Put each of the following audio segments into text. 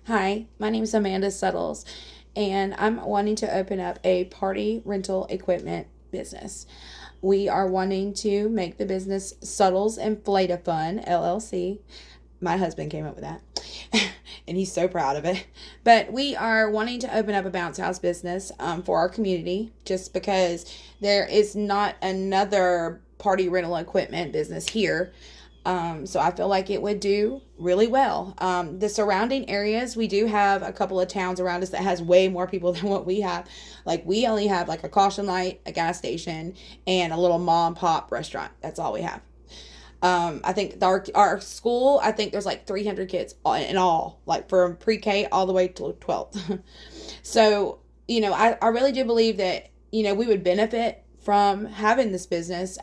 Hi, my name is Amanda Suttles, and I'm wanting to open up a party rental equipment business. We are wanting to make the business Suttles Inflate-A-Fun LLC. My husband came up with that, and he's so proud of it. But we are wanting to open up a bounce house business for our community just because there is not another party rental equipment business here. So I feel like it would do really well. The surrounding areas, we do have a couple of towns around us that has way more people than what we have. Like we only have like a caution light, a gas station, and a little mom and pop restaurant. That's all we have. I think our school, I think there's like 300 kids in all, like from pre-K all the way to 12th. So, I really do believe that, we would benefit from having this business.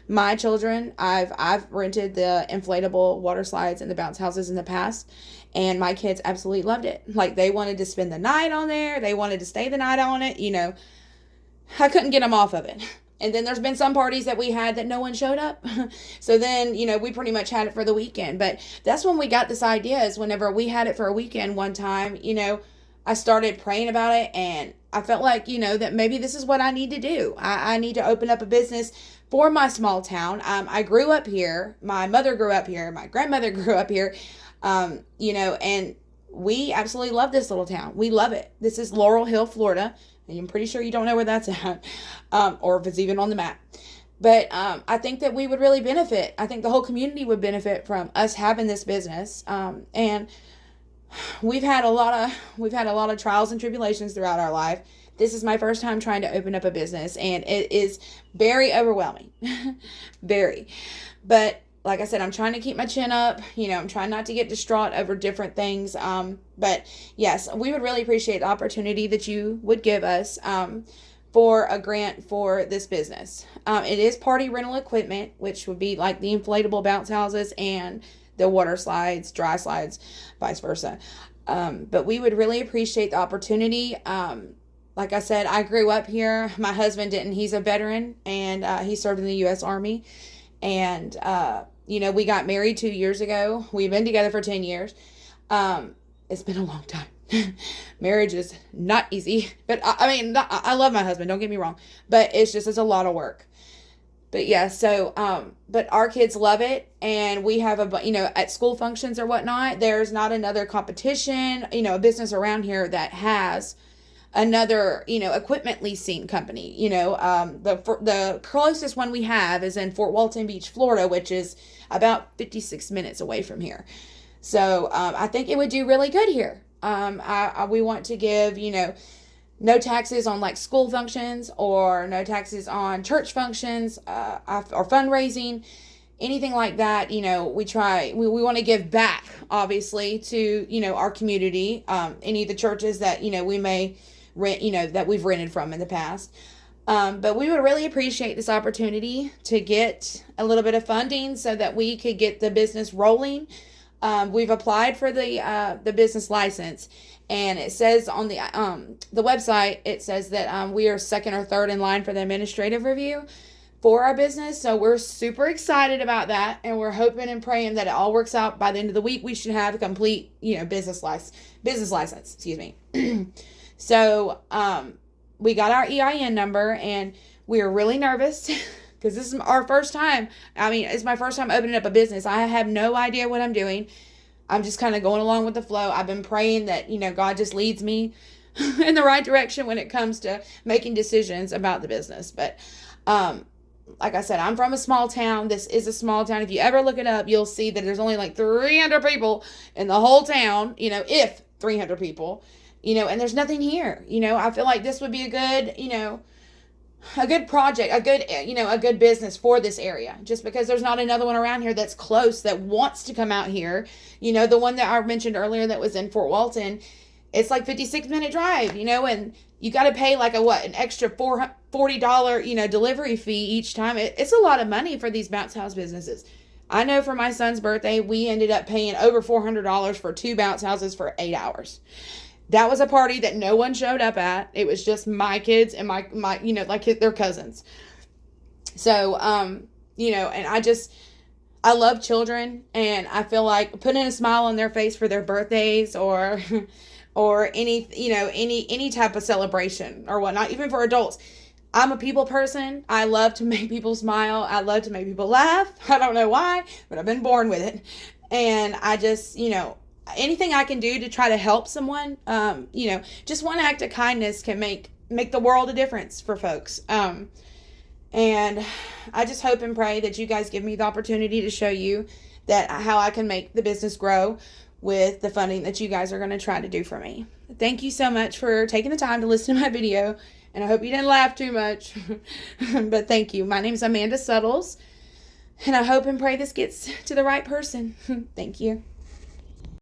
My children, I've rented the inflatable water slides and the bounce houses in the past, and my kids absolutely loved it. Like they wanted to spend the night on there. They wanted to stay the night on it. I couldn't get them off of it. And then there's been some parties that we had that no one showed up. So then, we pretty much had it for the weekend. But that's when we got this idea is whenever we had it for a weekend one time, I started praying about it and I felt like, that maybe this is what I need to do. I need to open up a business for my small town. I grew up here. My mother grew up here. My grandmother grew up here. And we absolutely love this little town. We love it. This is Laurel Hill, Florida. And I'm pretty sure you don't know where that's at, or if it's even on the map. But I think that we would really benefit. I think the whole community would benefit from us having this business. And we've had a lot of trials and tribulations throughout our life. This is my first time trying to open up a business, and it is very overwhelming, very. But like I said, I'm trying to keep my chin up. I'm trying not to get distraught over different things. But yes, we would really appreciate the opportunity that you would give us for a grant for this business. It is party rental equipment, which would be like the inflatable bounce houses and the water slides, dry slides, vice versa. But we would really appreciate the opportunity. Like I said, I grew up here. My husband didn't. He's a veteran, and he served in the U.S. Army. And, we got married 2 years ago. We've been together for 10 years. It's been a long time. Marriage is not easy, but I love my husband. Don't get me wrong, but it's a lot of work. But yeah, so, but our kids love it, and we have at school functions or whatnot, there's not another competition, a business around here that has another, equipment leasing company. The closest one we have is in Fort Walton Beach, Florida, which is about 56 minutes away from here. So I think it would do really good here. We want to give, no taxes on like school functions or no taxes on church functions or fundraising, anything like that. We want to give back, obviously, to, our community, any of the churches that, we may rent, that we've rented from in the past. But we would really appreciate this opportunity to get a little bit of funding so that we could get the business rolling. We've applied for the business license, and it says on the website, it says that we are second or third in line for the administrative review for our business. So we're super excited about that, and we're hoping and praying that it all works out. By the end of the week, we should have a complete business license. Excuse me. So we got our EIN number, and we are really nervous. Because this is our first time. It's my first time opening up a business. I have no idea what I'm doing. I'm just kind of going along with the flow. I've been praying that, God just leads me in the right direction when it comes to making decisions about the business. But like I said, I'm from a small town. This is a small town. If you ever look it up, you'll see that there's only like 300 people in the whole town, if 300 people, and there's nothing here. I feel like this would be a good project, a good business for this area, just because there's not another one around here that's close that wants to come out here. The one that I mentioned earlier that was in Fort Walton, it's like 56-minute drive, and you got to pay like an extra $40, delivery fee each time. It's a lot of money for these bounce house businesses. I know for my son's birthday, we ended up paying over $400 for 2 bounce houses for 8 hours. That was a party that no one showed up at. It was just my kids and my like their cousins. So, and I love children, and I feel like putting a smile on their face for their birthdays or or any type of celebration or whatnot, even for adults. I'm a people person. I love to make people smile. I love to make people laugh. I don't know why, but I've been born with it. And I just, anything I can do to try to help someone, just one act of kindness can make the world a difference for folks. And I just hope and pray that you guys give me the opportunity to show you that how I can make the business grow with the funding that you guys are going to try to do for me. Thank you so much for taking the time to listen to my video, and I hope you didn't laugh too much. But thank you. My name is Amanda Suttles, and I hope and pray this gets to the right person. Thank you.